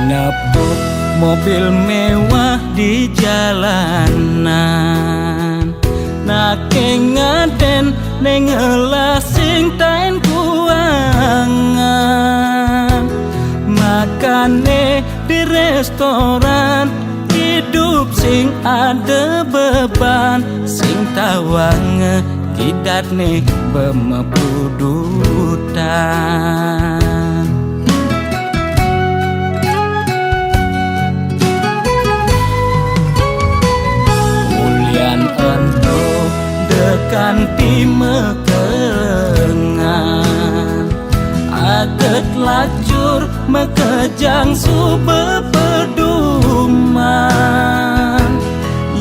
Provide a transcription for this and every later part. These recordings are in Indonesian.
Nepuk mobil mewah di jalanan, nake ngaden nengelah sing tain kuangan, makane di restoran hidup sing ada beban, sing tawange kidatne bemepudutan. Kanti mekengan aget lacur mekejang sube peduman,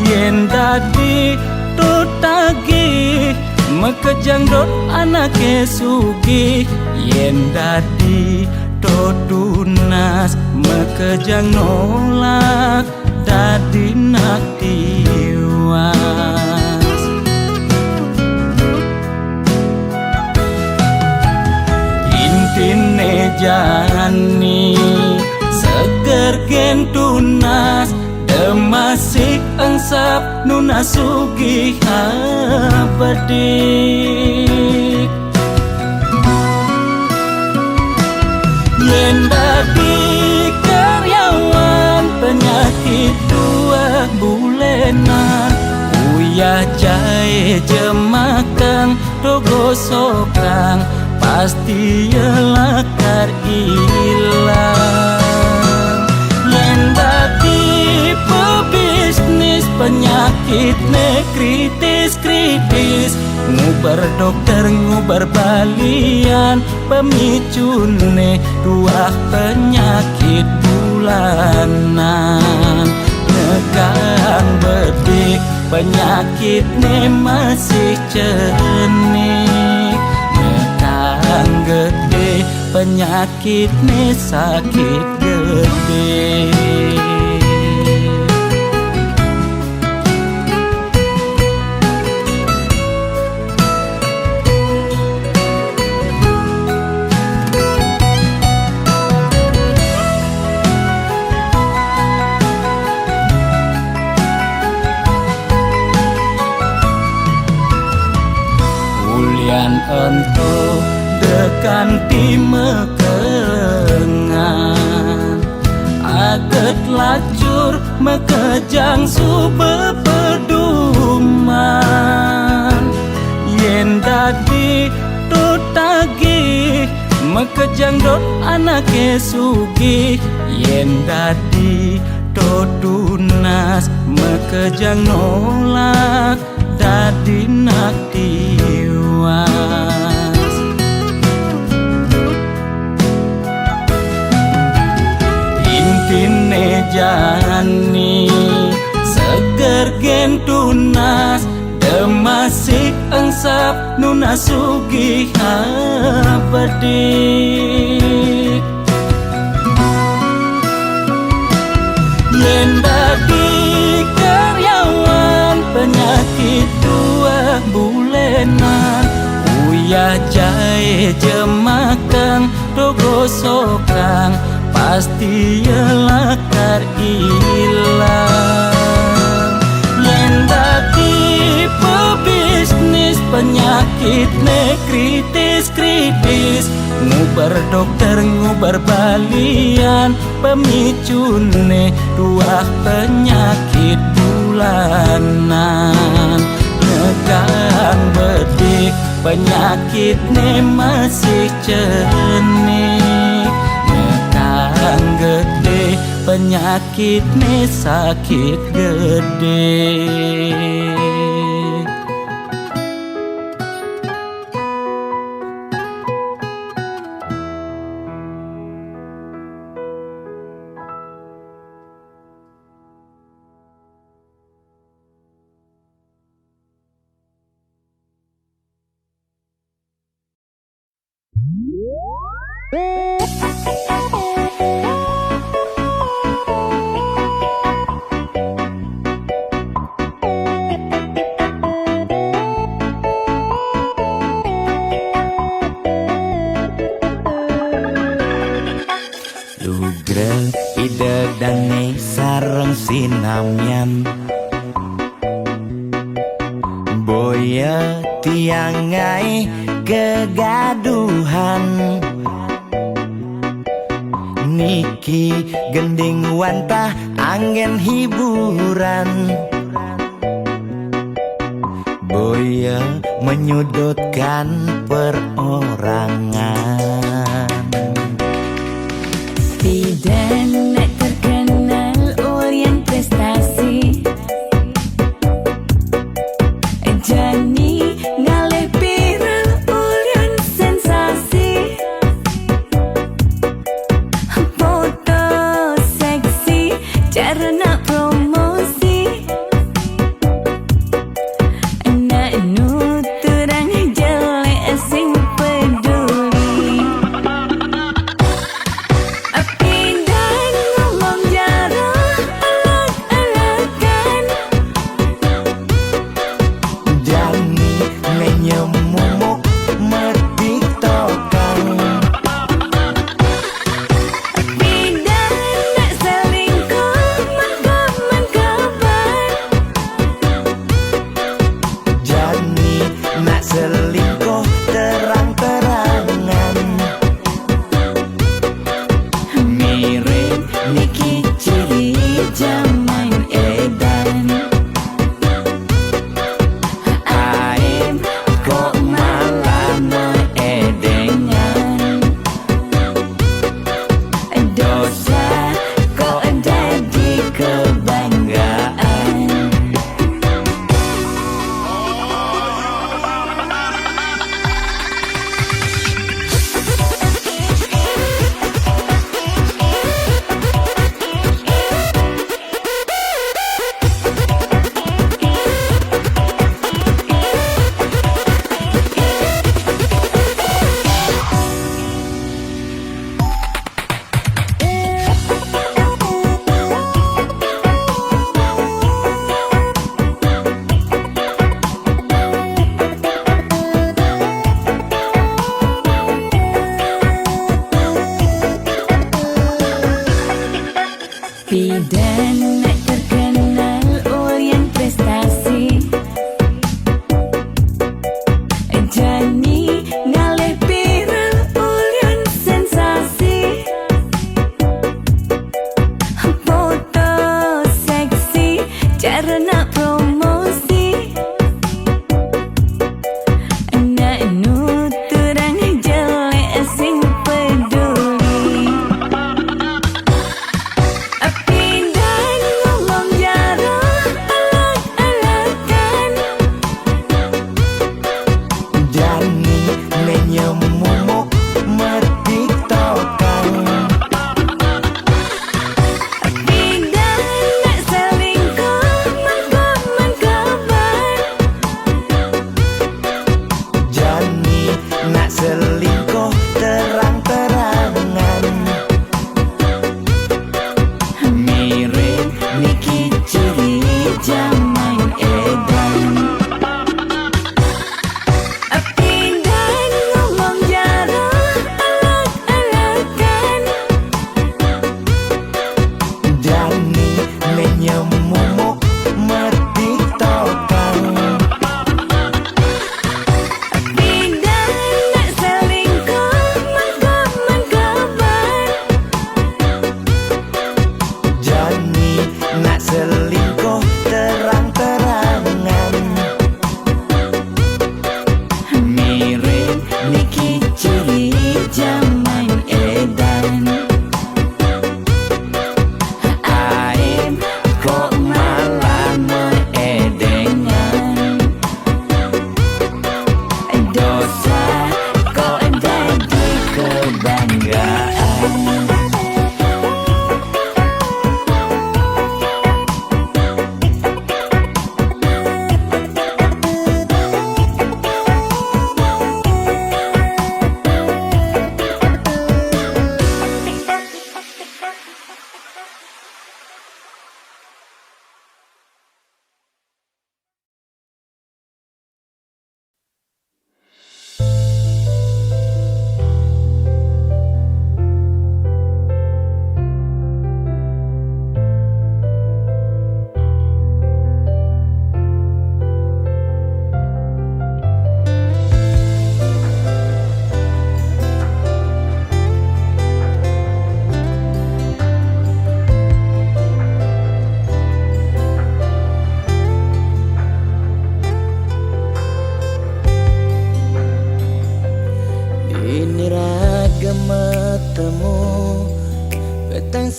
yen dadi tutagi mekejang dot anake sugih, yen dadi tunas mekejang nolak dadi naktiwan. Intine jani seger gen tunas demasik engsap nuna sugih abadik, yen dadi karyawan penyakit dua bulenan, uyah jahe jemakang dogo sokang pasti lakar ilang. Yen dadi pebisnis penyakit ne kritis-kritis, ngubar dokter ngubar balian, pemicune dua penyakit bulanan. Nekang bedik penyakit ne masih cenik, gede penyakit nih sakit gede. Ulian entuh kanti mekengan aget lacur mekejang sube peduman, yen dadi tutagi mekejang dot anake sugih, yen dadi tunas mekejang nolak dadi naktiwan. Intine jani seger gen tunas demasik engsap nuna sugih abadik, yen dadi karyawan penyakit dua bulenan, uyah jahe jemakang dogo sokang pasti lakar ilang. Yen dadi pebisnis penyakit ne kritis-kritis, ngubar dokter ngubar balian, pemicune dua penyakit bulanan. Nekang bedik penyakit ne masih cenik, nekang gede penyakit nih sakit gede. Lugrel ide dane sareng sinamyan boya tiangai kegaduhan niki gending wantah angin hiburan boya menyudutkan perorangan. Bidan nak terkenal Orient prestasi Jani ngalih viral Orient sensasi foto seksi cara nak promosi nak nuturang jelek sing peduli pindah ngomong jarang alak-alakan Jani menyemumuk mertiktokan pindah nak selingkuh mahkaman kabar Jani nak selingkuh terang-terangan mirip Niki ciri zaman edan aib kok malah edengan dosa kok jadi kebanggaan. Bidan nak terkenal Orient prestasi Jani ngalih viral Orient sensasi foto seksi cara nak promosi nak nuturang jelek sing peduli pindah ngomong jarang alak-alakan Jani menyemumuk mertiktokan pindah nak selingkuh mahkaman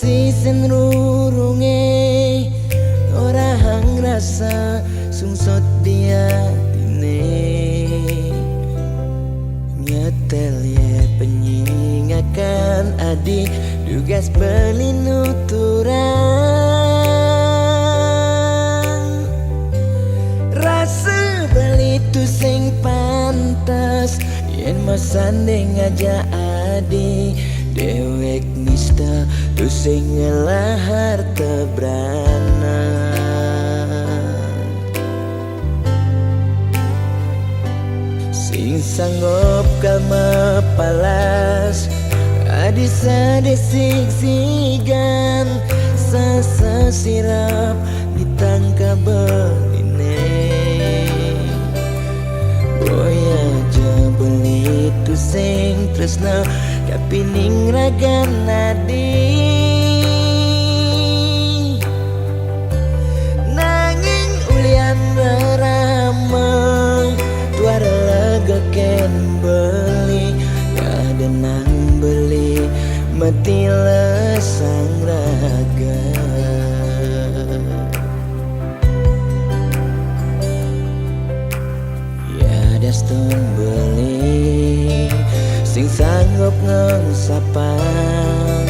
sisen rurunge ora hang rasa sungsot dia tine nyetel ye penyingakan adi tugas belinuturan rasa beli tu sing pantas yen masanding aja adi dewek nista tu sing ngelahar tebrana sing sanggup kalma palas adi sadesik sigan sasa sirap ditangka beline boya aja beli tu sing tresna kapining ragan nadi nanging ulian beramang tuara lega ken beli ada nang beli mati lesang raga ya daston beli sing sanggup ngsapan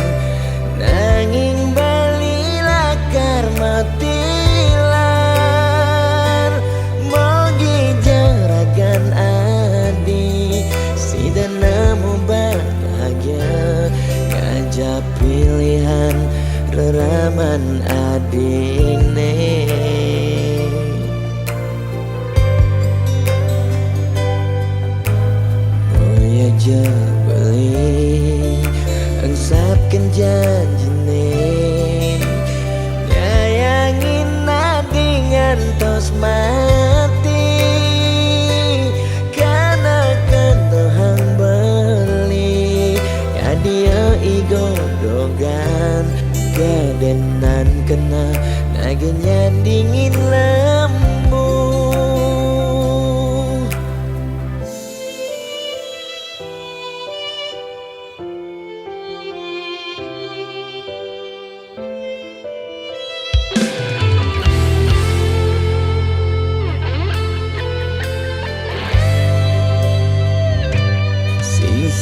nanging bali lakar matilan mogi jaragan adi sida nemu bahagia ngajak pilihan reraman adine aja beli angsapkan janjine nyayangin nadingan tos mati karena kentohang beli ya dia igodogan gadenan kena nagenya dingin lembu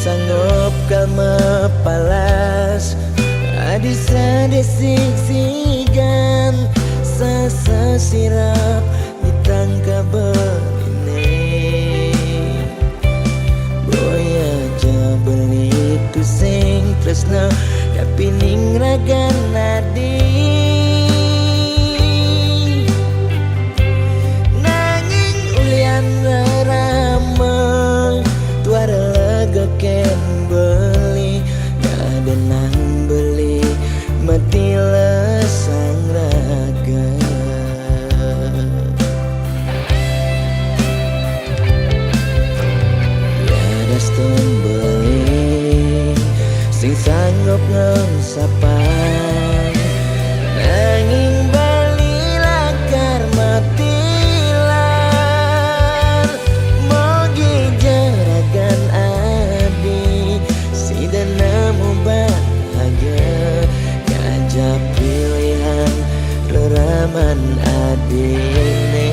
sanggup kalma palas adi sadesik sigan sasa sirap ditangka beline boya aja beli tu sing tresna kapining ragan nadi nanging ulian ramang tuara ken beli ada nang beli mati lesang raga ya daston beli sing sanggup ngsapan nanging bali lakar matilan mogi jaragan dan nemu bahagia ngajak pilihan reraman adine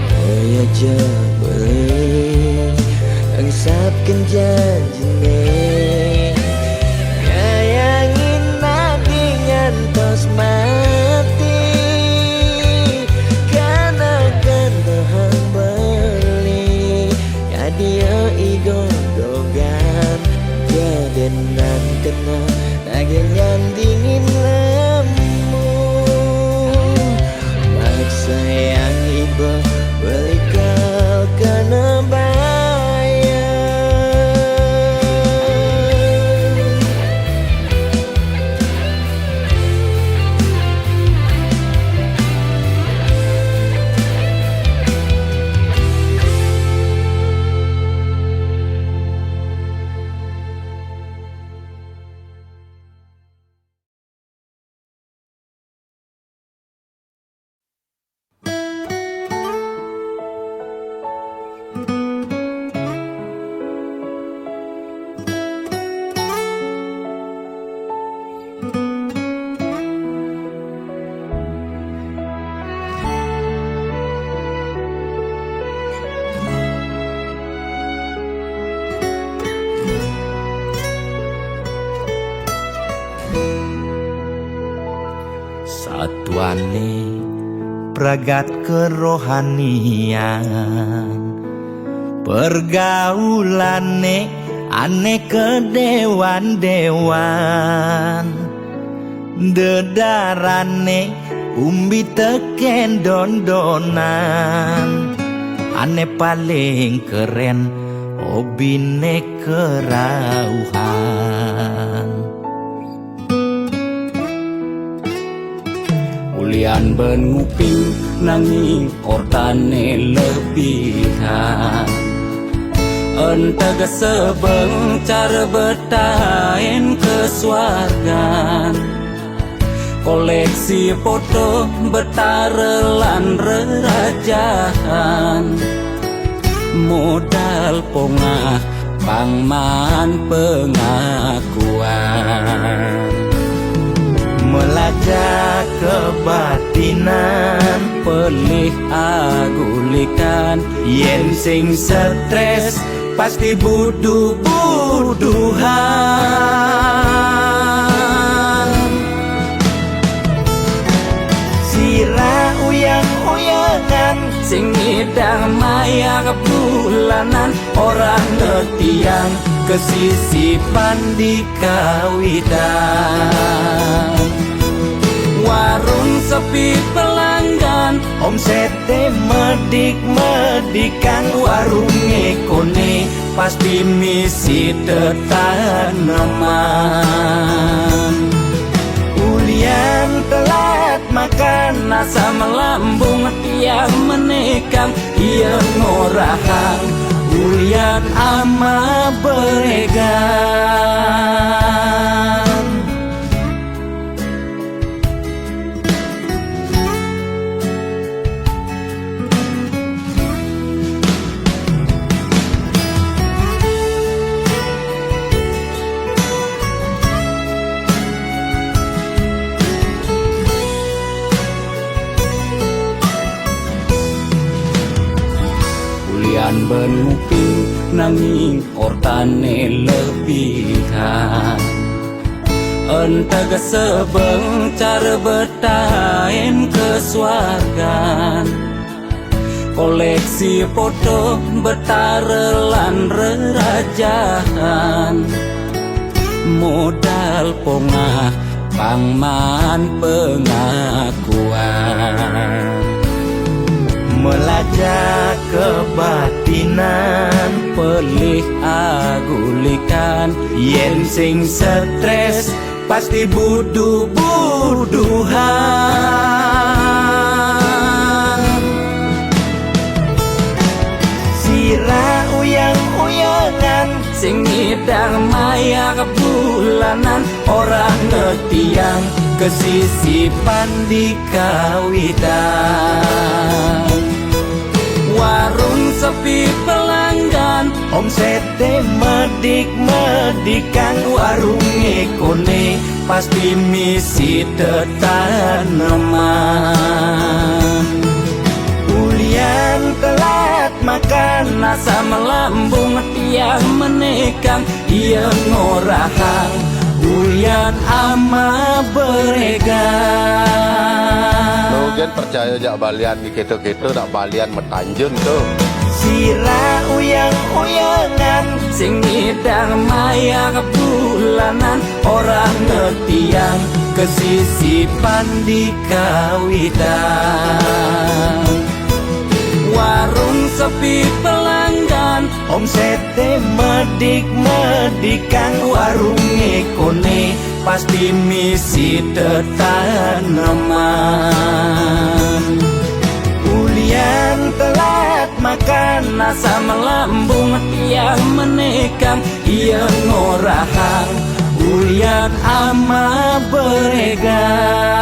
oh ya aja beli angsapkan janjine nyayangin nadingan tos mati karena kentohang dia igodogan gadenan kena nagenya dingin lemu maksa yang iba belikal kena atuane pragat kerohanian pergaulane aneh kedewan-dewan dedarane umbi teken dondonan aneh paling keren hobine kerauhan Ulian ben nguping nanging ortane lebihan Entega sebeng cara betain kesuargan Koleksi foto betarelan rerajahan Modal pongah pangman pengakuan melajak kebatinan Pelih agulikan yen sing stres pasti buduh-buduhan sira uyang-uyangan Sing ngidang maya bulanan Orang ngetiang kesisipan di kawitan Warung sepi pelanggan omsete medik-medikan warung ekone pasti misi tetaneman ulian telat makan Nasa melambung tiang menekang Ia ngorahang ulian ama beregan Ulian ben nguping nanging ortane lebihan Entega sebeng cara betain kesuargan Koleksi foto betarelan rerajahan Modal pongah pangman pengakuan melajak kebatinan Pelih agulikan yen sing stres pasti buduh-buduhan sira uyang-uyangan Sing ngidang maya bulanan Orang ngetiang kesisipan di kawitan Warung sepi pelanggan omsete medik-medikan warung ekone pasti misi tetaneman ulian telat makan Nasa melambung tiang menekang Ia ngorahang ulian ama beregan Nugen percaya jak balian di gitu-gitu nak balian metanjun tuh. sira uyang-uyangan Sing ngidang maya bulanan orang ngetiang kesisipan di kawitan Warung sepi pelanggan omsete medik-medikan warung ekone pasti misi tetaneman ulian telat makan Nasa melambung tiang menekang Ia ngorahang ulian ama beregan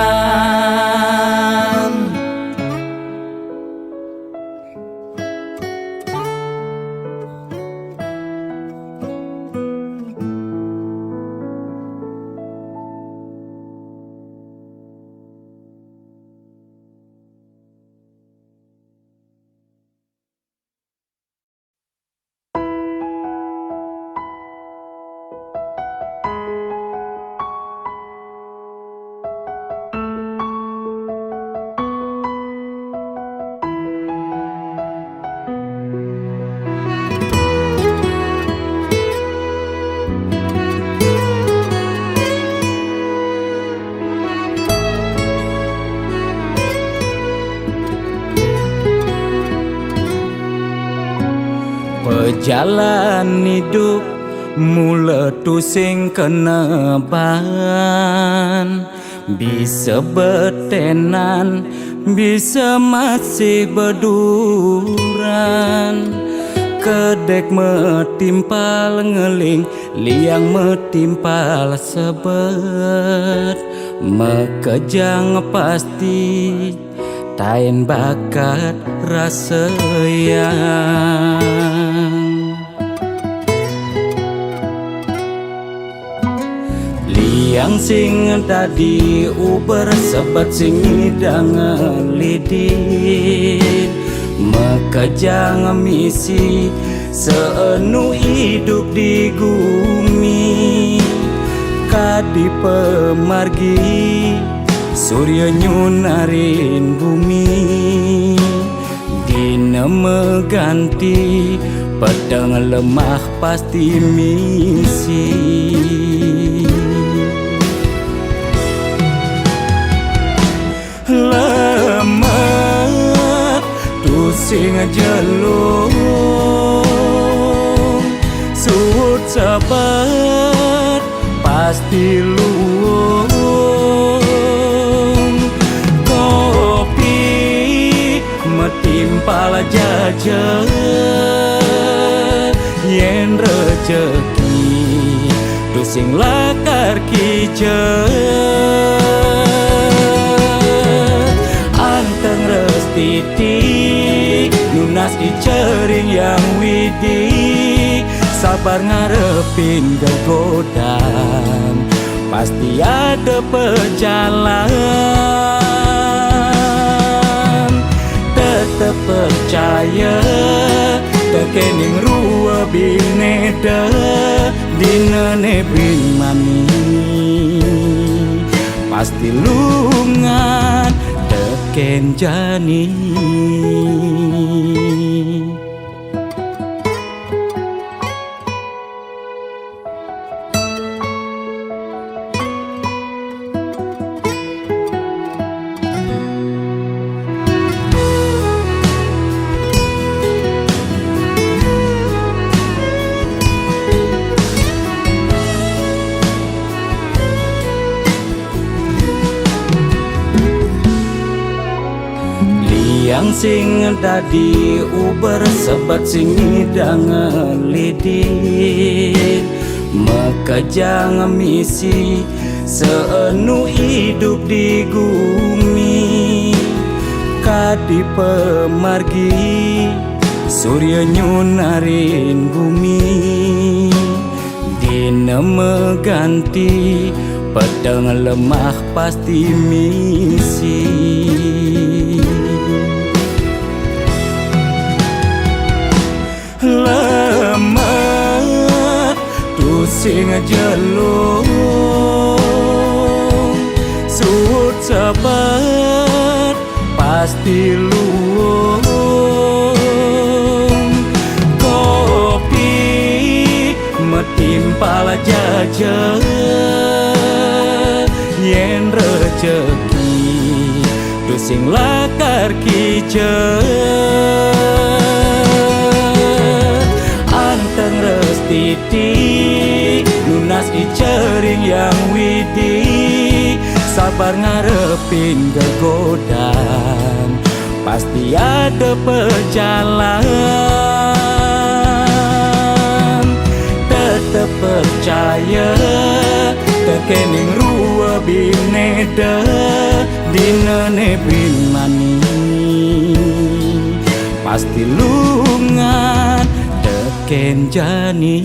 jalan hidup mula tusing keneban, bisa betenan, bisa masih berduran. Kedek metimpal ngeling, liang metimpal sebet. Mekejang pasti, tain bakat rasa yang. Liang sing tadi uber sebet sing idang lidit. Mekejang misi seenu hidup di bumi. Kadi pemargi surya nyunarin bumi. Dina meganti pedang lemah pasti misi. Lemah tusing jelung, suut sabar pasti luung. Kopi metimpal jajan, yen rejeki tusing lakar kijen. Anteng restiti nunas icering yang widi. Sabar ngarepin gegodan, pasti ada pejalan. Tetep percaya tekening rua bineda dina nebin mani. Pasti lungan teken jani. Yang sing tadi uber sebet sing idang lidit. Mekejang misi seenu hidup di bumi. Kadi pemargi surya nyunarin bumi. Dina meganti pedang lemah pasti misi. Lemah tusing jelung, suut sabar pasti luung. Kopi metimpal jajan, yen rejeki tusing lakar kijen. Anteng restiti nunas icering yang widi. Sabar ngarepin gegodan, pasti ada pejalan. Tetep percaya tekening rua bineda dina nebin mani. Pasti lungan teken jani.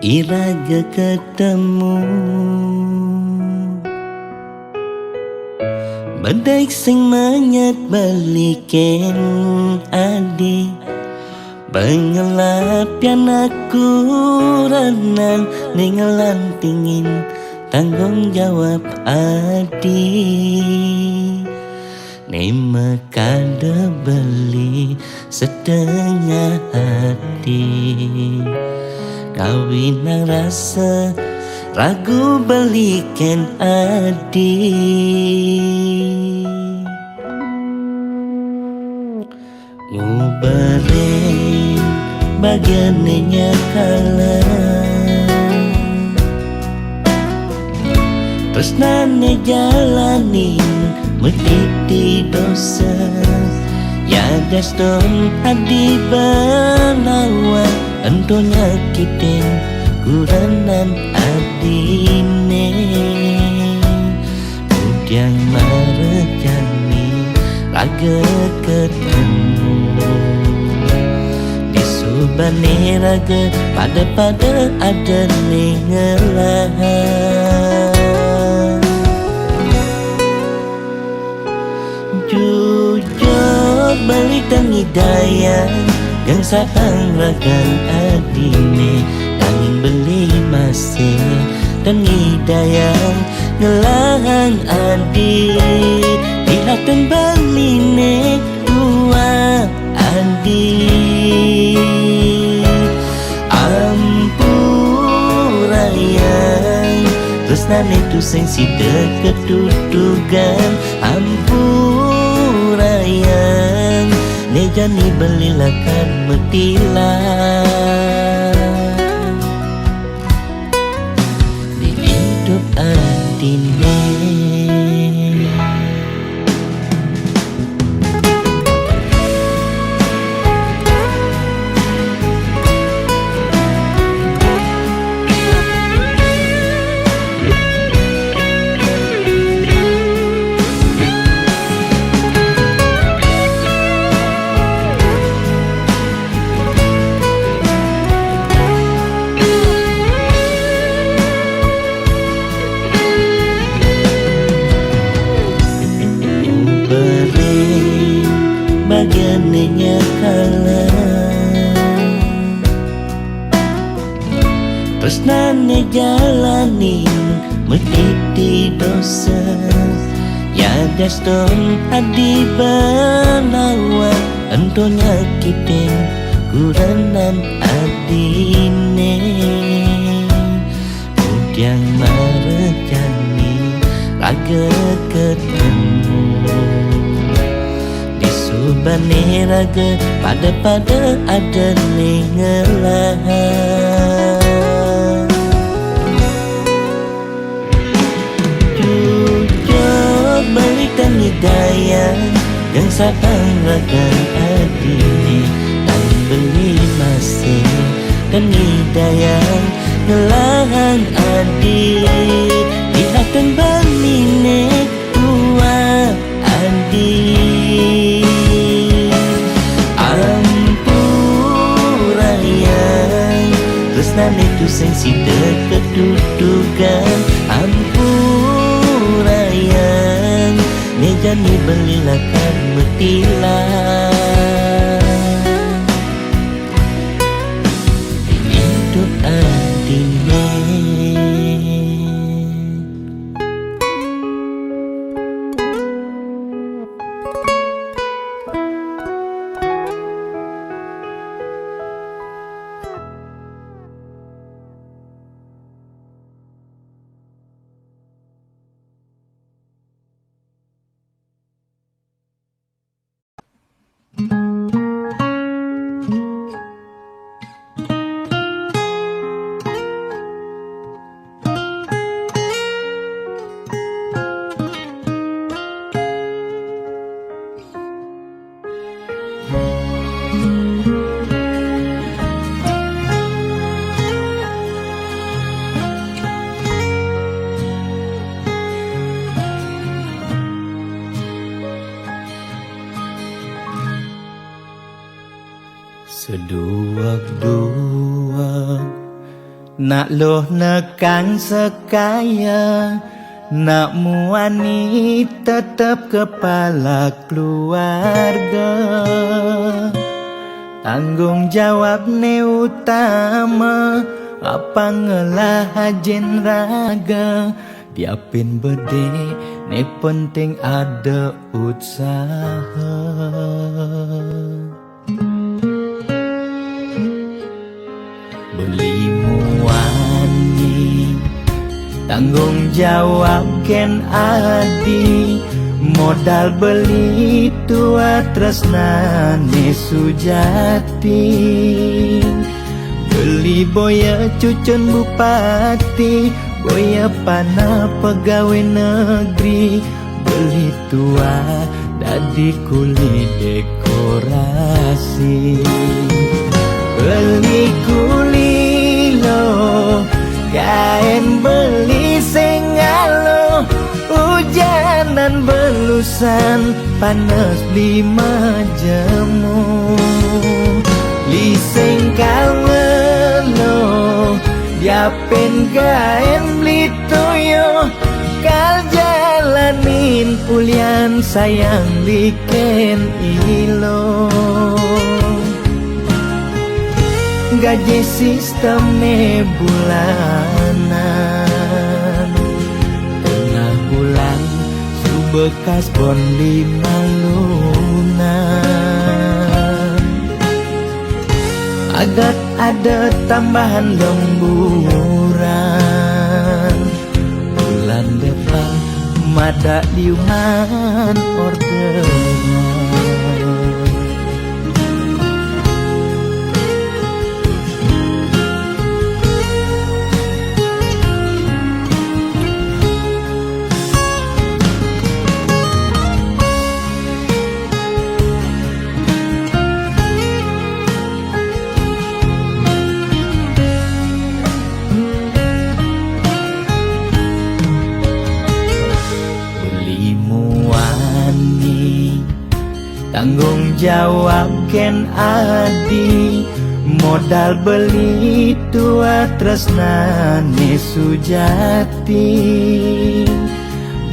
iraga ketemu Badak sing menyat balikin adik Bengelap yang aku renang Ningelan tingin tanggung jawab adik Nema kada beli setengah hati Kawin nang rasa ragu balikan adik Ngubarin bagiannya kalah Terus nane jalanin mediti dosa Ya daston adi banawa Ento nyakitin kuranan adine Udyang marejani raga ketemu Di subane raga pada ada ningelahan Jujur balik dan hidayah Yang sayang ragan adine Tanging beli masih dan hidayah Ngelahang adik Dihatan baline dua adik Ampurayang Terus nane tu sing sida kedudugan Ampurayang Nejani belilakan metilah Di hidup adine Bagiannya kalah Terus nane jalanin mediti dosa Ya daston adi banawa Ento nyakitin kuranan adine Udyang marejani raga ketemu Subane raga pada ada ningelahan Jujur balik dan hidayah Yang sayang ragan adine Dan beli masih dan hidayah Ngelahang adik Dihatan baline dua adik Ampurayang Terus nane tu sing sida kedudugan Ampurayang Nejani belilakan metilah Hidup adine Seduak-duak Nak loh nekang sekaya, nak muani tetap kepala keluarga. Tanggung jawab ne utama, apa ngelah hajen raga. Diapin bede, ne penting ada usaha. Beli muani, tanggung jawab ken adi. Modal beli tua tresnane sujati. Beli boya cucun bupati, boya pana pegawai negeri. Beli tua dadi kuli dekorasi. Beli kuli lo, kain beli sengalo. Hujanan belusan, panas lima jemu. Liseng kalmelo, diapen kain beli toyo. Kal jalanin ulian sayang liken ilo. Gaji sistemnya bulanan, tengah bulan su bekas bon 5 lunan. Agak ada tambahan lemburan, bulan depan mada diuman orderan. Tanggung jawab ken adi. Modal beli tua tresnane sujati.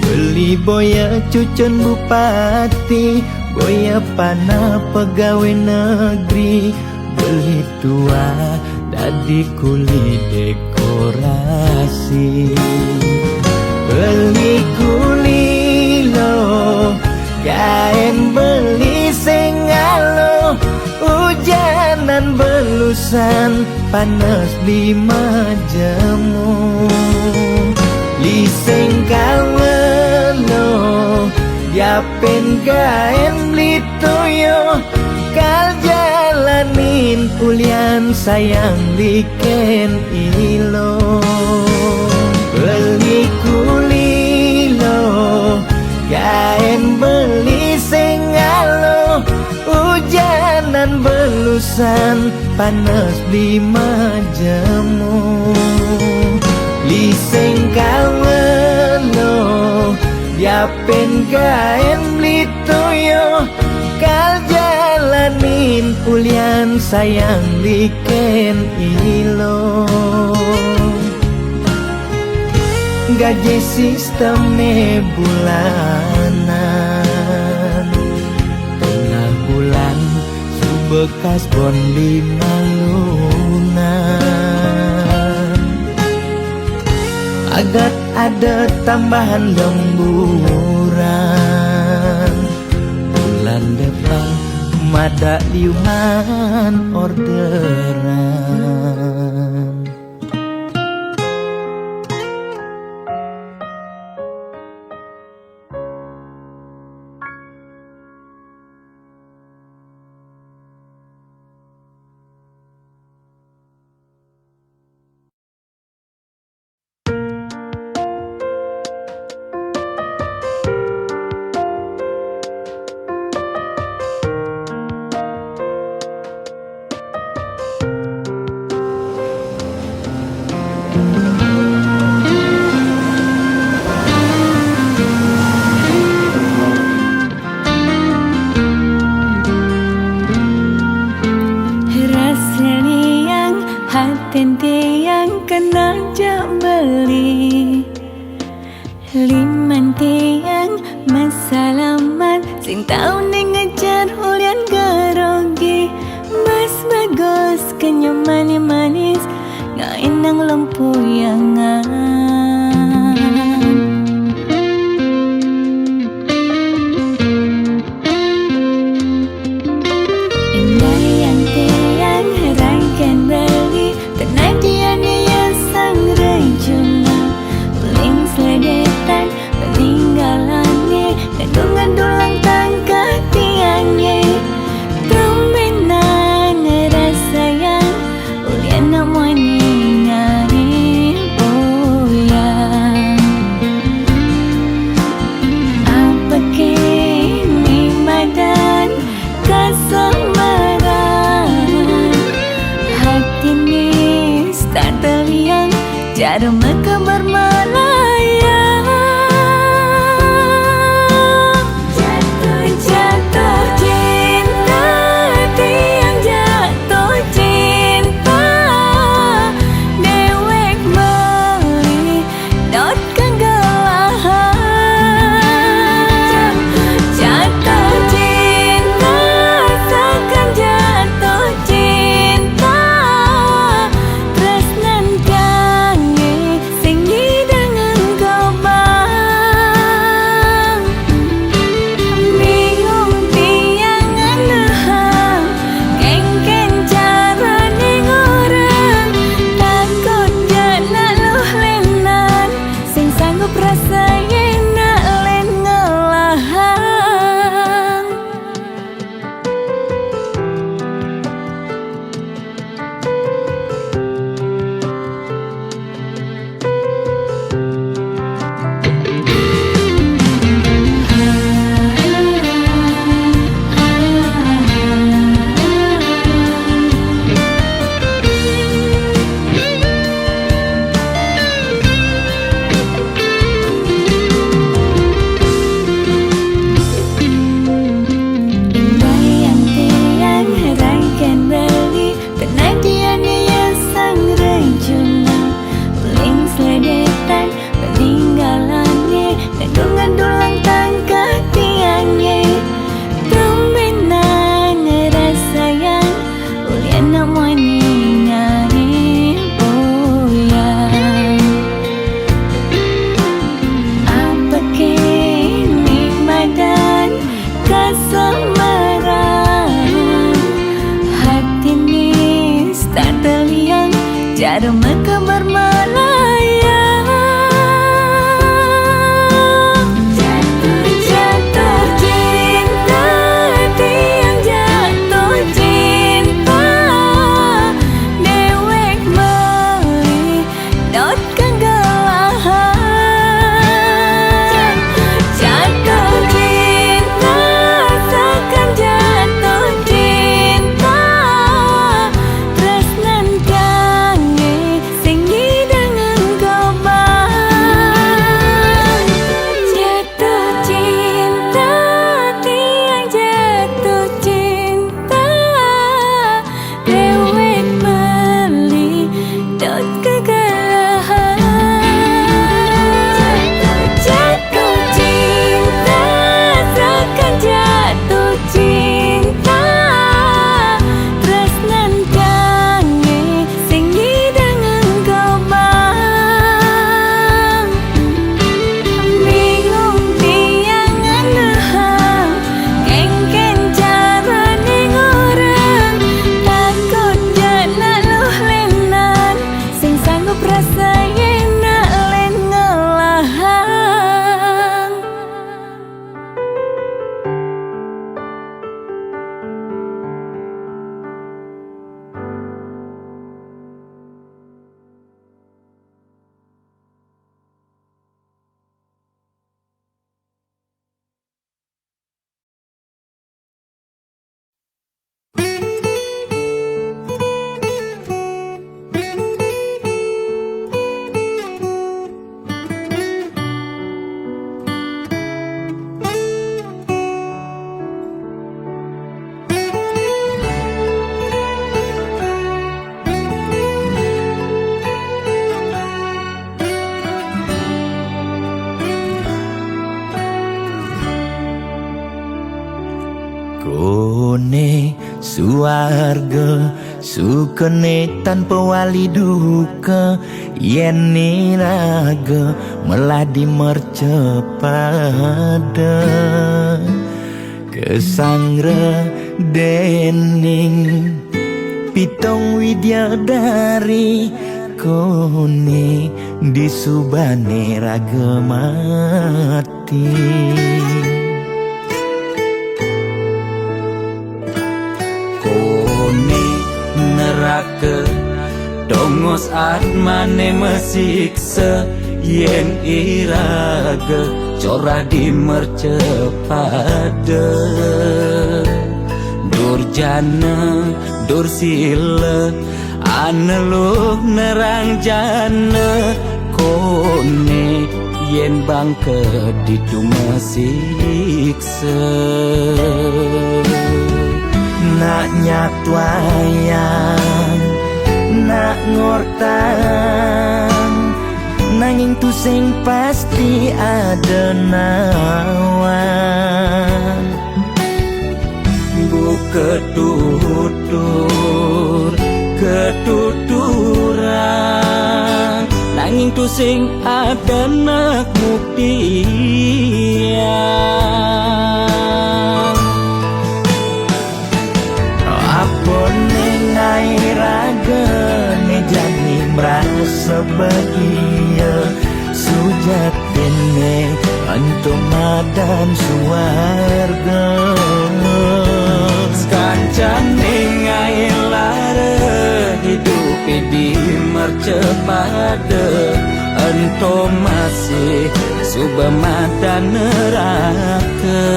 Beli boya cucun bupati, boya pana pegawai negeri. Beli tua dadi kuli dekorasi. Beli kuli lo, kain beli sengalo. Hujanan belusan, panas 5 jemu. Liseng kalmelo, diapen kain beli toyo. Kal jalanin ulian sayang liken ilo. Beli kuli lo, kain beli sengalo. Hujanan belusan, panas 5 jemu. Liseng kalmelo, diapen kain beli toyo. Kal jalanin ulian sayang liken ilo. Gaji sistemnya bulanan, tengah bulan su bekas bon 5 lunan. Agak ada tambahan lemburan, bulan depan mada diuman orderan. Liman tiang masalaman sing tau ning ngejar hulian gerogi. Mas bagus kenyamanan manis ngainang lempuyangan. Indah yang tiang rangkan beli tenadian ya sang rejuna. Uling seledetan peninggalannya kandungan dulang tangka tiangnya. Temenan rasa yang ulian namanya boyang. Apa kini madan kasamaran hati ni start terliang cara mekabar malaya. Jatuh cinta tiang jatuh cinta dewek meli dot kegelahan. Jatuh cinta seakan jatuh cinta tresnan kange suarga sukene tanpa wali duka yen niraga meladi mercepada kesangra dening pitong widyadari kone disubane raga mati kone neraka dongos atmane mesiksa yen iraga corah di mercepada durjana dursila aneluh nerang jana kone yen bangke ditu mesiksa nak nyatwayang nak ngortang nanging tu sing pasti ada nawan buka tutur ketuturan nanging tu sing ada nak buktian apa nengai raga ne jani merasa bahagia sujatene antum madan suarga kancane ngai lara hidup di mercepada ento masih subamata neraka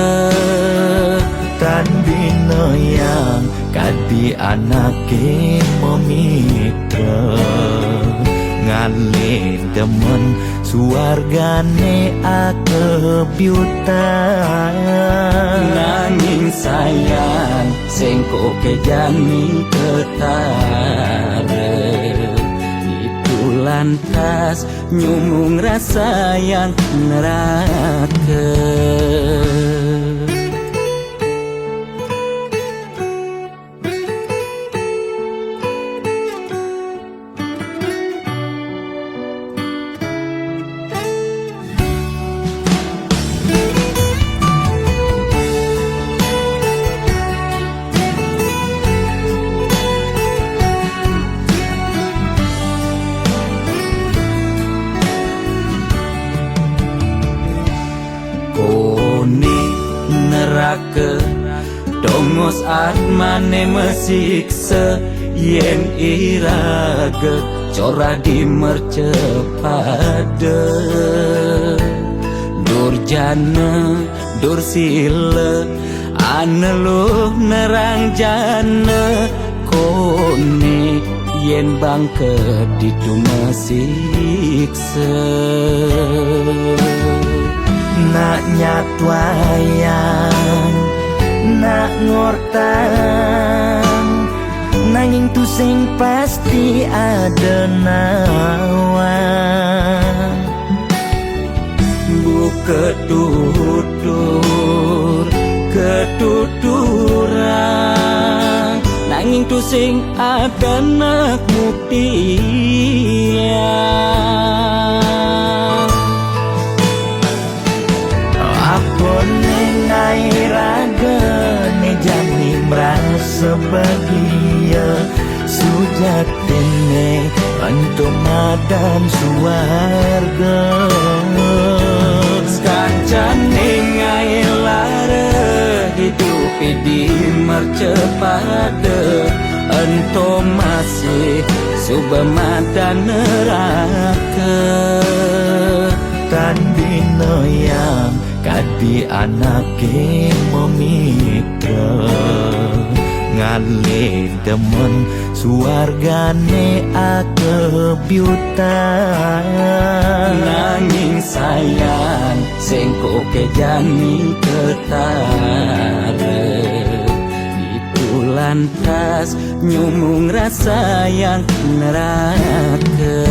tan bina yang kadi anake memitra ngale demen suargane akebyutan nanging sayang sengko kejani ketara itu lantas nyumung rasa yang neraka neraka dongos atmane mesiksa yen iraga corah di mercepada durjana dursila aneluh nerang jana kone yen bangke ditu mesiksa nak nyatwayang nak ngortang nanging tu sing pasti ada nawan buka tutur ketuturan nanging tu sing ada nak buktian apa nengai raga ne jani merasa bahagia sujatene antum madan suarga kancane ngai lara hidup di mercepada ento masih subamata neraka tan bina yang kadi anake memitra ngale demen suargane akebyutan nanging sayang sengko kejani ketara itu lantas nyumung rasa yang neraka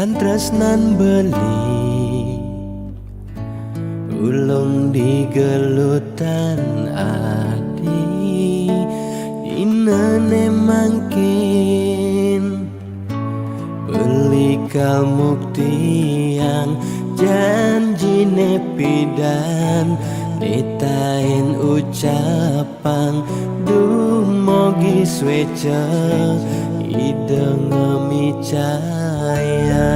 Pejalan tresnan beli ulung di gelutan adi inane mangkin beli kalmukti yang janji nepidan nitain ucapan dumogi sweca ideng micaya.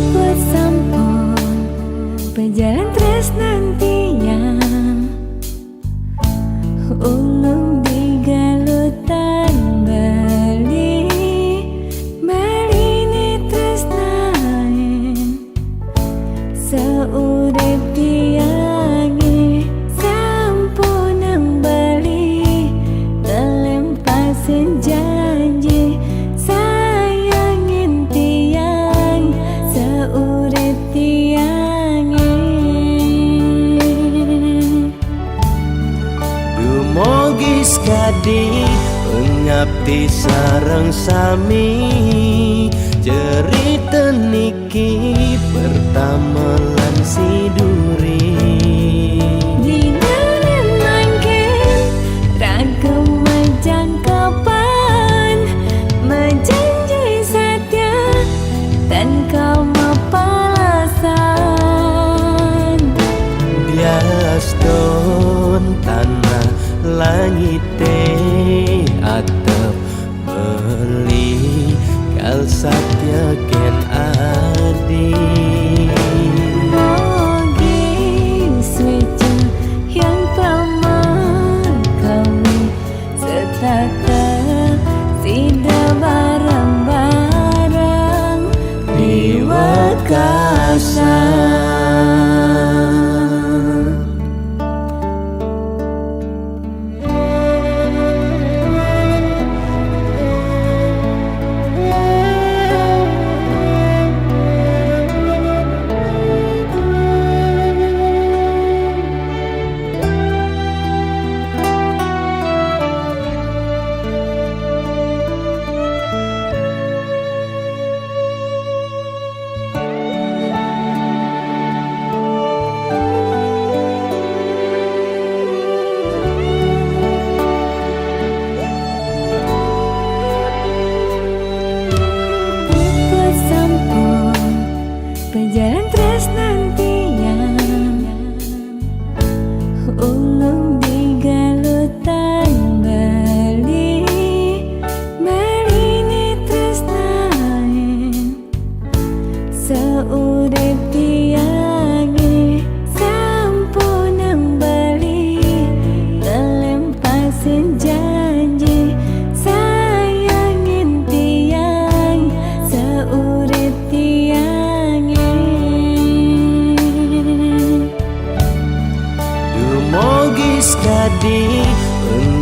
Buat sampun pejalan tresnan tiang ulung di galutan Bali Bali ni tresnain seurip tiangi sampunang Bali telempasin janji sayangin tiang seurip tiangi. Dumogi skadi ngabdi sareng sami cerita niki pertama lan siduri Dinalen mangkin ragam majangkapan menjanji setia dan kau mapalasan biaston tanah langit atap beli kal satya ken adi Mogi swece yang paman kami setaka sida barang-barang Wakasan. Buat sampun pejalan tresnan tiang ulung di galutan Bali Bali ni tresnain seurip tiangi sampunang Bali telempasin janji sayangin tiang seurip tiangi. Dumogi skadi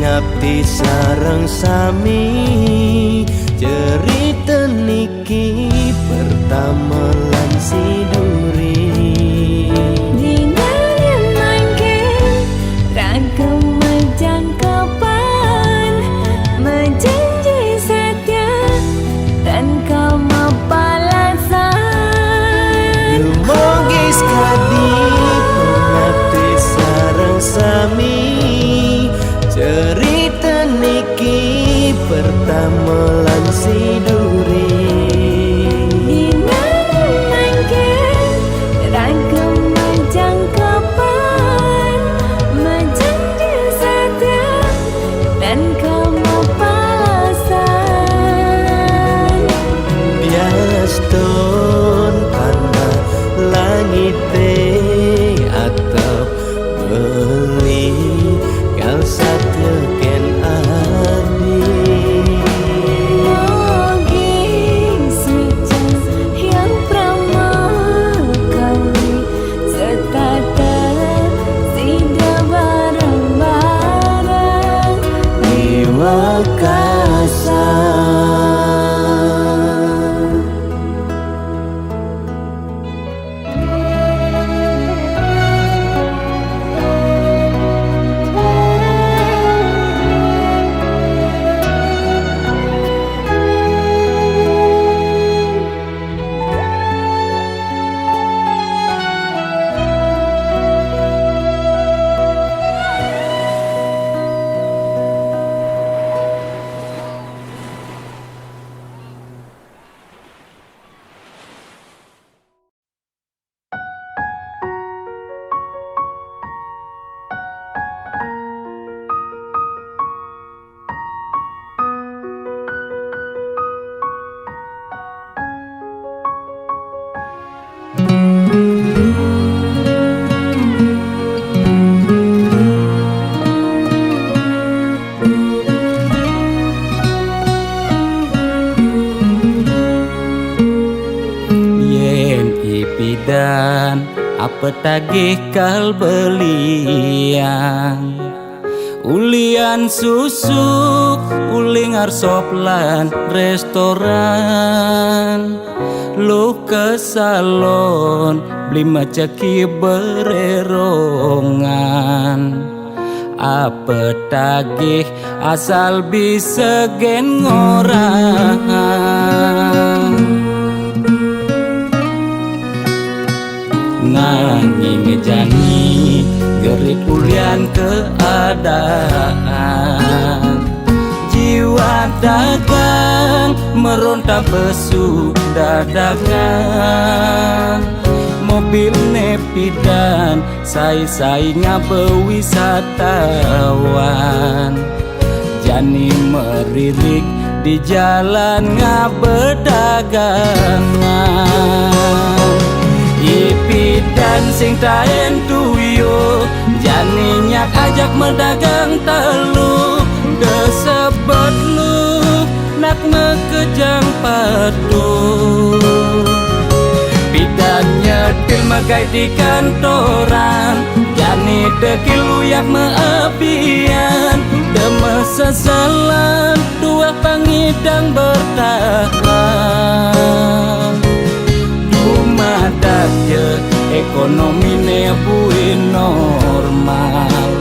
ngabdi sareng sami cerita niki pertama lan siduri Dinalen mangkin ragam majangkapan menjanji setia dan kau mapalasan Dumogi skadi ngabdi sareng sami cerita niki pertama lan siduri Dinalen mangkin petagih kal belian ulian susuk uling arsoplan restoran lu ke salon beli macaki bererongan apa tagih asal bisa gen ngorang nanging jani gerik ulian keadaan jiwa dagang meronta besu dadakan mobil nepidan sai-sai ngabewisatawan jani meririk di jalan ngabedagangan ipidan sing taen tuyo jani nyak ajak mendagang telu desebet lu nak mekejang padu bidan nyetil magai di kantoran jani dekil uyak meapian deme sesalan dua pangidang bertahan rumah daje ekonomi ne buin normal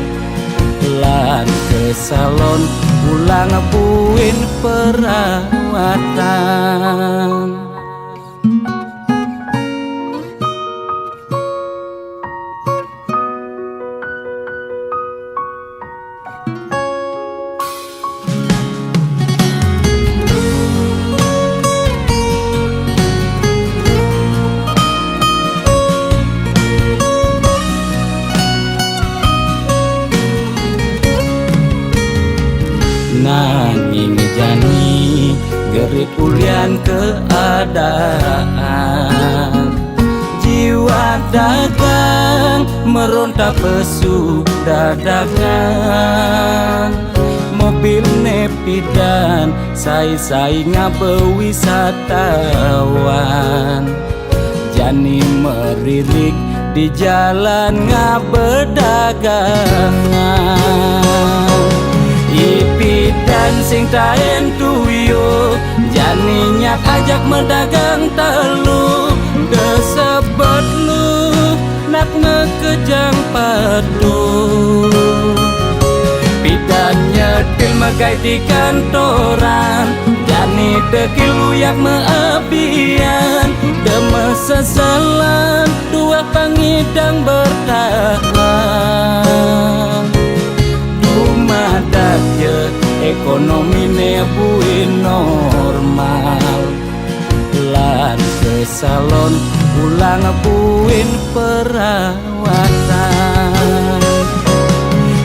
lan ke salon pulang buin perawatan nanging jani gerik ulian keadaan jiwa dagang meronta pesu dadakan mobil nepidan sai-sai ngabewisatawan jani meririk di jalan ngabedagangan ipidan sing taen tuyo jani nyak ajak mendagang telu desebet lu nak ngekejang padu pidan nyetil magai di kantoran jani dekil uyak meapian deme sesalan dua pangidang bertahan rumah daje ekonomi ne buin normal lan ke salon pulang buin perawatan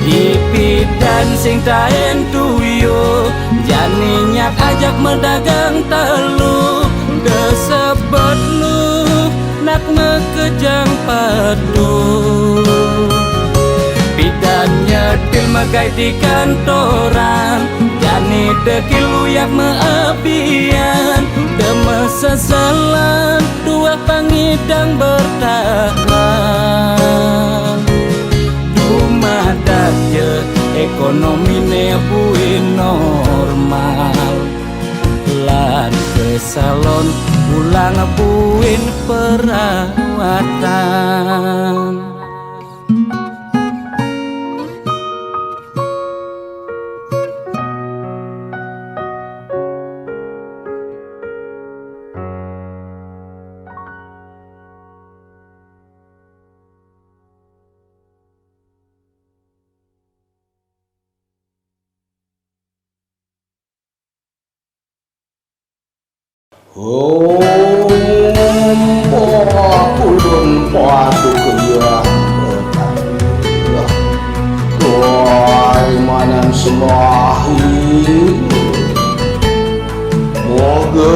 ipidan sing taen tuyo jani nyak ajak mendagang telu desebet lu nak ngekejang padu bidan nyetil magai di kantoran jani dekil uyak meapian deme sesalan dua pangidang bertahan rumah daje ekonomi ne buin normal lan ke salon pulang buin perawatan Ulun padu kaya Tuai manan semahi Moga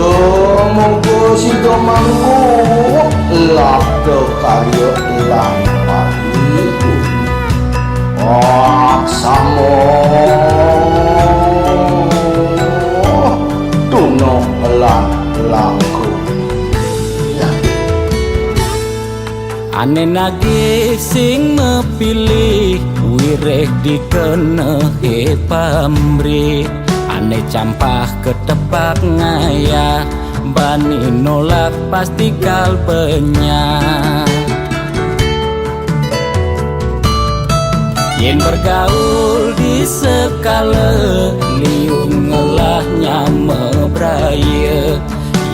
si domangku Lak karya lampat itu Aksamo Tuno langku anena lagi sing mepilih wireh dikenehe pamrih ane campah ketepak ngaya bani nolak pasti kalbenya yen bergaul di sekala liung ngelah nyame braya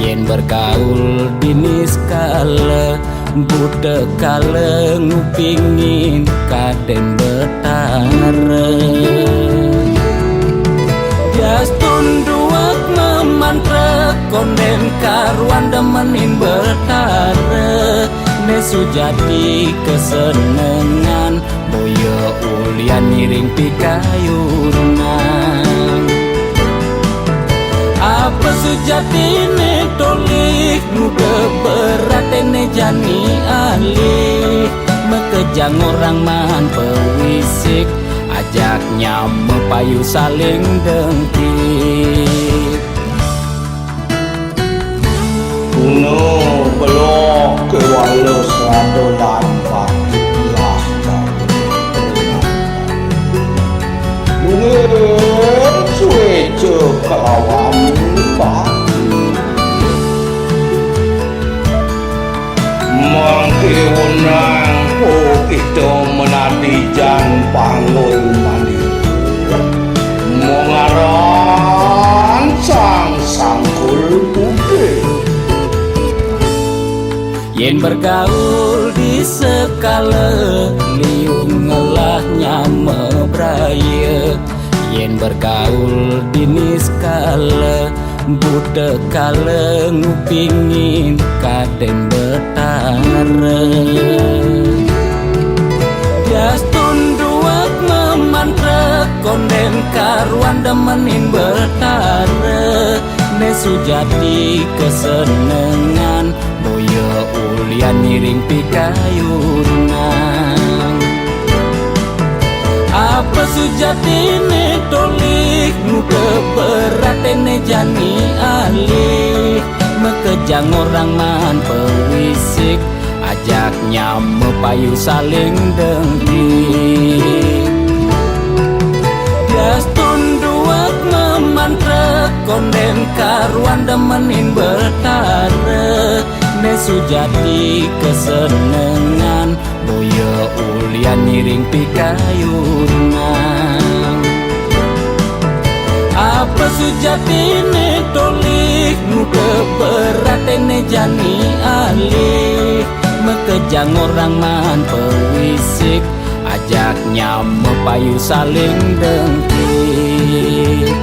yen bergaul di niskala bude kala ngupingin kaden betara jas tunduak memantra konden karuan demenin betara nesu jadi kesenengan boyo ulian miring pikayunan apa sejati ne tolik muda berat ne jani alih mekejang orang man pewisik ajaknya mepayu saling dengkit Kuno belok ke walau serado dan patilah Mungkin sueco kelawan pati Mangke wenang po kita menati jan panggul mandi Mengaran sang sangkul putih yen bergaul di sekala liung ngelah nyame braya yen bergaul di niskala bude kala ngupingin kaden betara jas tunduak memantra konden karuan demenin betara nesu jadi kesenengan boyo ulian miring pikayunan apa sujati ne tolik muka berat ne jani alih mekejang orang man pewisik ajaknya mepayu saling dengkit jas tunduak memantra konden karuan demenin betara nesu jadi kesenengan boyo ulian miring pikayunan apa sujati ne tolik muka berat ne jani alih mekejang orang man pewisik ajaknya mepayu saling dengkit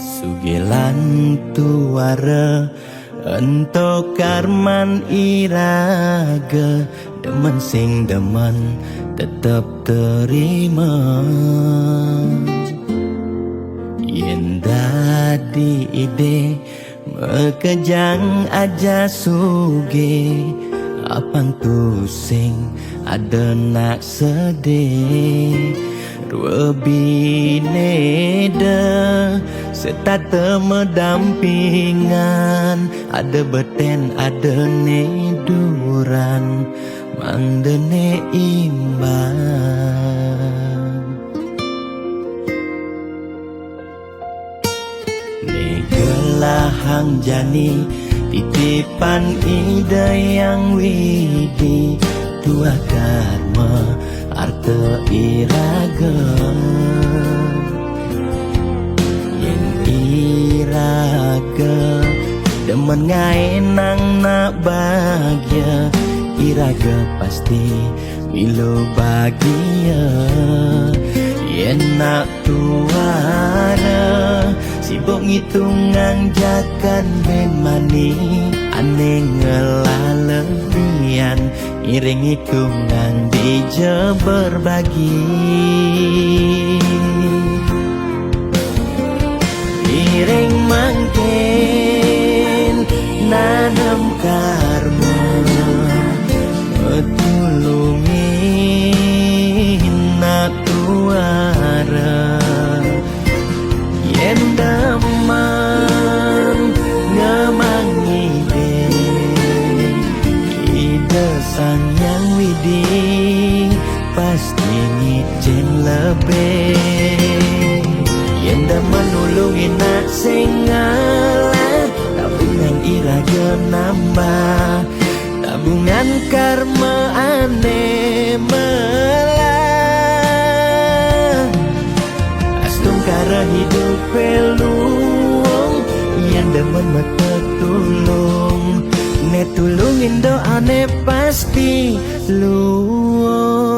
Sugilan tuara ento karman iraga demen sing demen tetep terima yen dadi ide mekejang aja suge apang tu sing ada nak sedih dua bineda serta temedampingan ada beten ada neduran mandene imbang negelahang jani titipan ide yang widi dua karma arte iraga yen iraga demen ngai nang nak bahagia iraga pasti milo bahagia yen nak tuara sibuk ngitungan jakan ben mani ane ngelalebian iring hitungan dija berbagi iring mangkin nanam karma metulungin nak tuara yen damang ngamangi ide sang yang widi pasti ngicen lebih yen damang nulungin nak sengalah tabungan iraga nambah tabungan karma aneh melah astung kara hidup peluang yang demen mata tulung ne tulungin doa ne pasti luang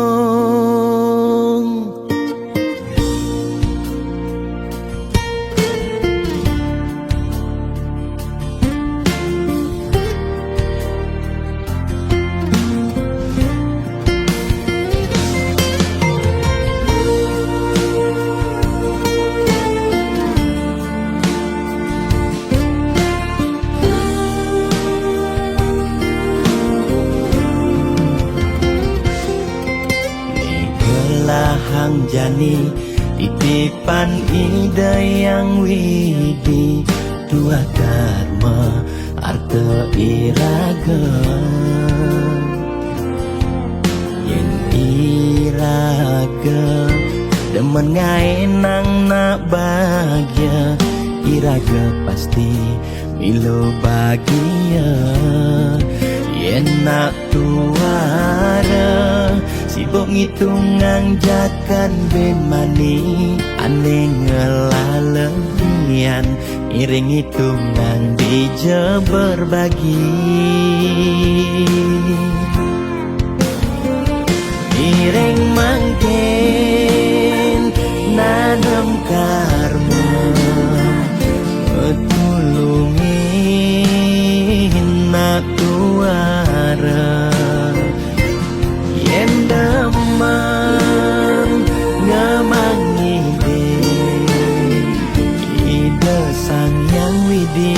hang jani titipan ida yang widi dua karma arte iraga yen iraga demen ngai nang nak bahagia iraga pasti milo bahagia yen nak tuara sibuk ngitungan jakan ben mani ane ngelalebian iring hitungan dija berbagi iring mangkin nanam karma metulungin nak tuara yen damang ngamangi ide sang yang widi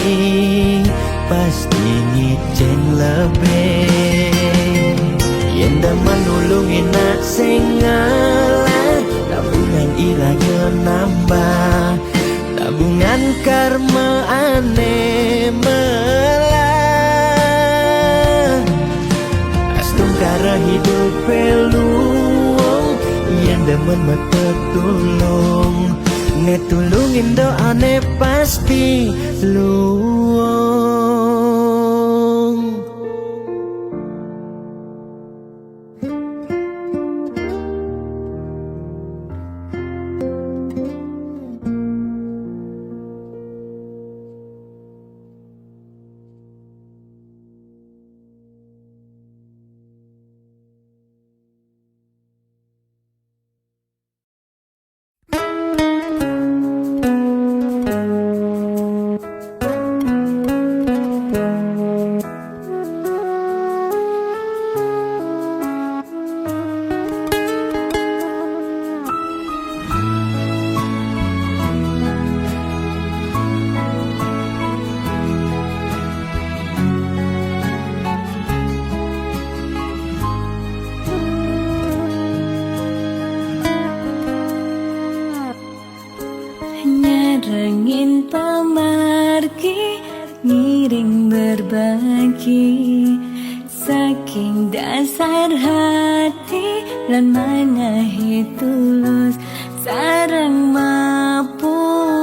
pasti ngicen lebih yen damang nulungin nak sengalah tabungan iraga nambah tabungan karma aneh melah astung kara hidup peluang yang demen mata tulung ne tulungin doa ne pasti luang Rengin pemargi ngiring berbagi saking dasar hati lan manahi tulus sareng mapupul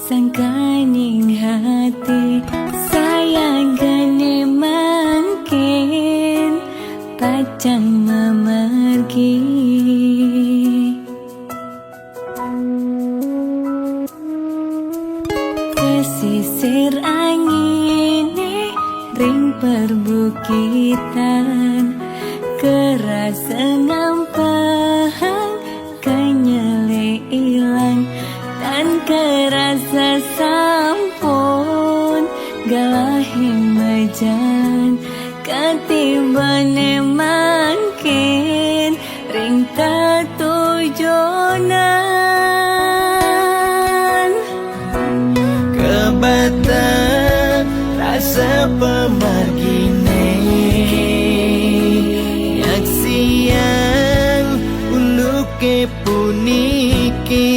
sangkaning hati sayang gane mangkin pacang memar Sisir angine ring perbukitan kerasa ngampang kenyele ilang dan kerasa sampun galahing majan katibane mangkin ring tatujonan Kebata rasa pemargine Yak siang unduke puniki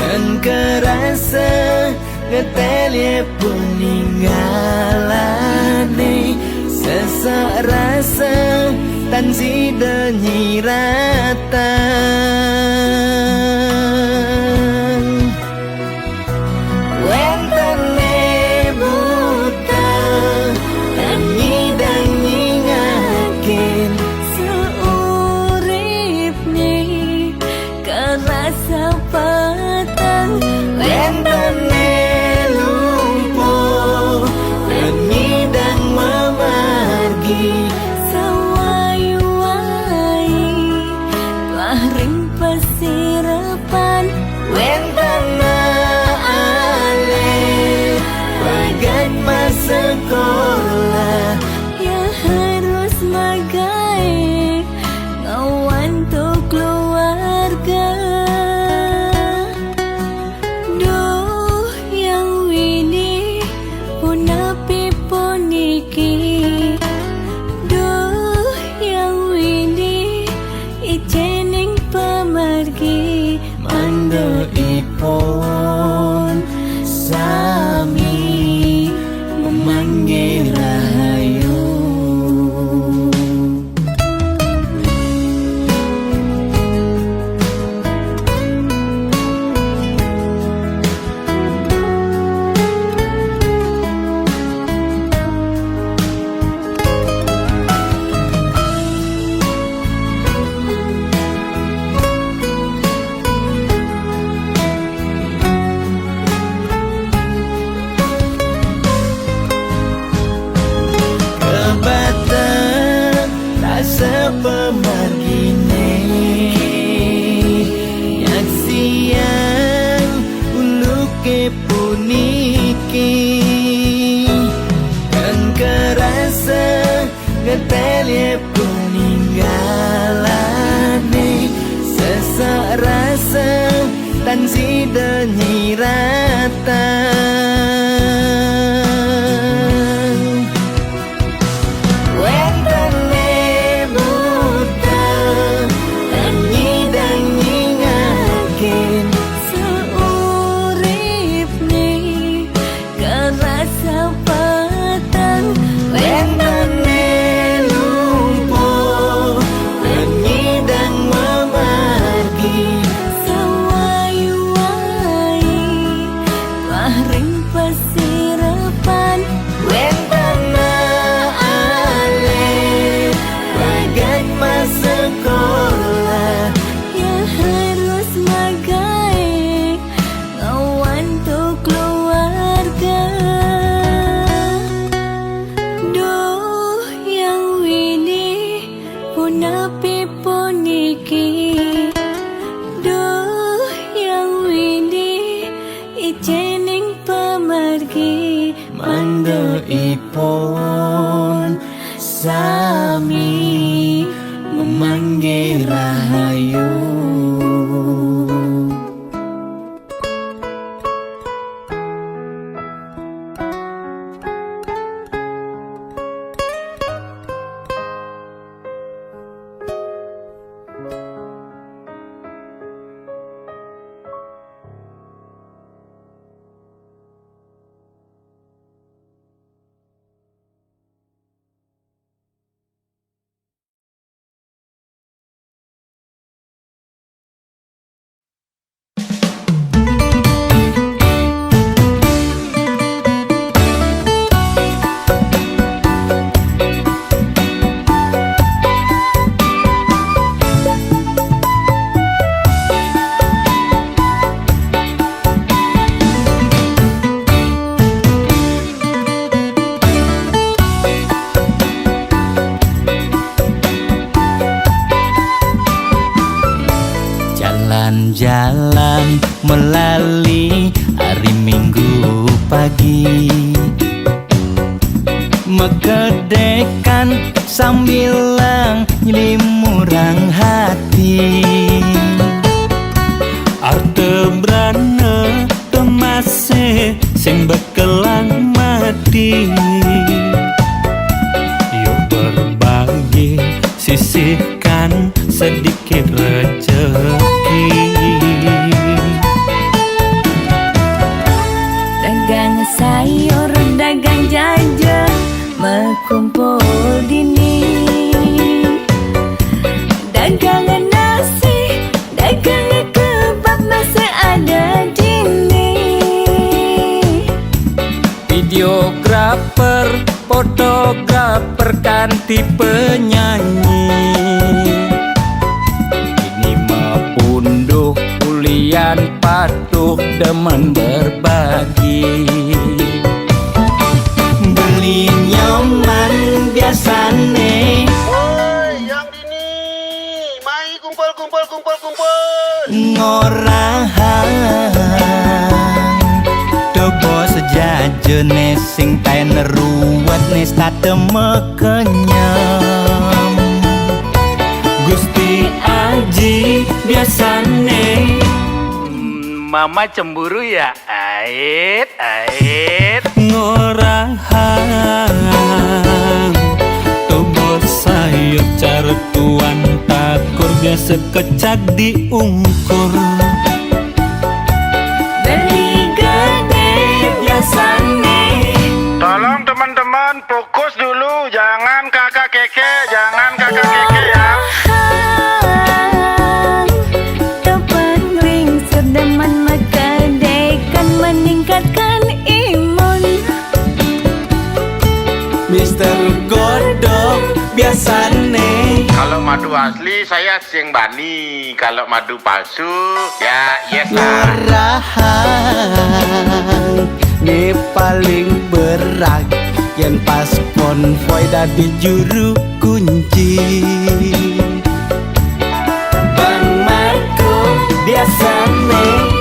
Dan kerasa ngetelye peninggalane Sesak rasa tan sida nyiratan Wentene buta dan nyidang nyingakin seurip nih kerasa petang Wentene lumpuh dan nyidang memargi sawai-wai telah ring pesirapan Wentana ale bagat masa sekolah ya harus magai ngawan tuh keluarga duh yang wini punapi puniki duh yang wini ijening pemargi Mando ipon sami memanggil rahayu Kebatang rasa pemargine Yak siang uluke puniki Dan kerasa ngetelye peninggalane Sesak rasa tan sida nyiratan Wentene buta dan nyidang nyingakin seurip nih kerasa petang Wentene lumpuh dan nyidang memargi sawai-wai telah ring pesirapan Wentana ale bagat masa sekolah ya harus magai ngawan tuh keluarga duh yang wini punapi puniki duh yang wini ijening pemargi Mando ipon sami memanggil rahayu jalan-jalan melalui hari Minggu pagi, mekedekan sambil nyelimurang hati. Artebrana temase sing bekelang mati, yuk berbagi sisihkan sedikit rezeki. Dagang sayur, dagang jajan, berkumpul dini. Dagang nasi, dagang kebab masih ada dini. Videografer, fotografer ganti penyanyi. Ini mepunduh kulian patuh demen berbagi. Beli nyaman biasane, Woi, yang dini, mai kumpul. ngorahang dobo sejajene sing taen ruwet nis tateme kenyam. Gusti Aji biasane Mama cemburu ya, ait. ngorahang tobo sayur cartuan takur biasa kecak diungkur. Beli gede biasane. Tolong teman-teman fokus dulu, jangan kakak keke ya. Kepengling sedeman mekedekan meningkatkan imun. Mister Godok biasane Kalau madu asli saya sing bani, kalau madu palsu ya yes lah. ngorahang ini paling berat yen pas konvoy dadi juru kunci. Bang Marco biasane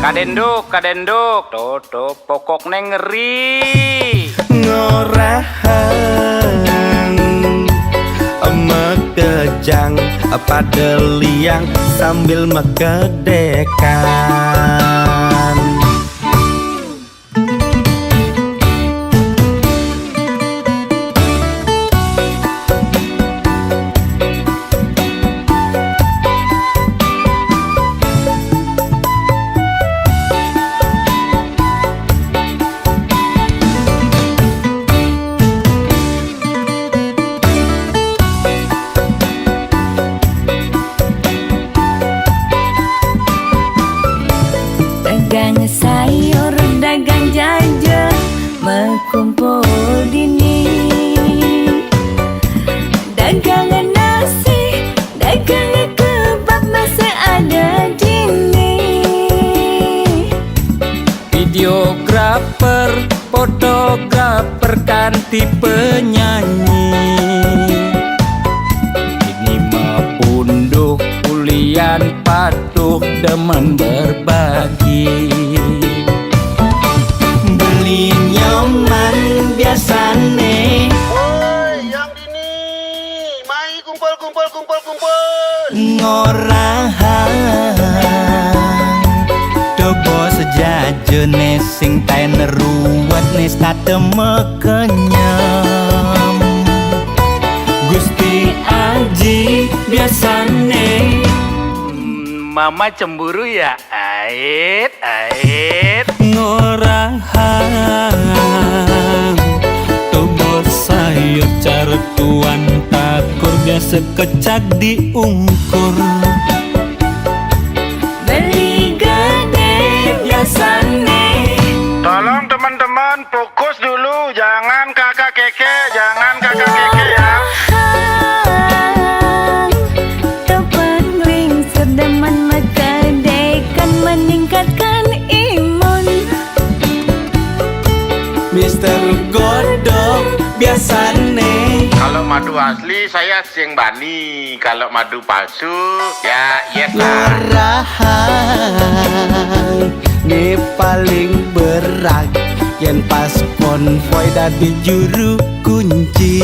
Kadenduk, tuh pokok neng ngeri. ngorahang mekejang pada liang sambil mekedekan. Dagang sayur, dagang jajan, berkumpul dini. Dagang nasi, dagang kebab masih ada dini. Videografer, fotografer ganti penyanyi. Ini mepunduh kulian patuh demen berbagi. Beli nyaman biasane, Woi, yang dini, mai kumpul. ngorahang dobo sejajene sing taen ruwet nis tateme kenyam. Gusti Aji biasane Mama cemburu ya, ait. ngorahang tobo sayur cartuan takur biasa kecak diungkur. Beli gede biasane. Tolong teman-teman fokus dulu, jangan kakak keke ya. Kepengling sedeman mekedekan meningkatkan imun. Mister Godok biasane Kalau madu asli saya sing bani, kalau madu palsu ya yes lah. ngorahang Nih paling berat yen pas konvoy dadi juru kunci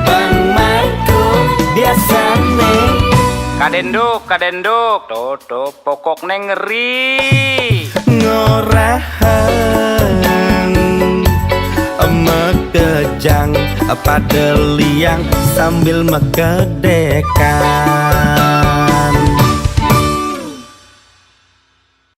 Bang Marco biasane kadenduk Toto pokok neng ngeri ngorahang Mekejang pada liang sambil mekedekan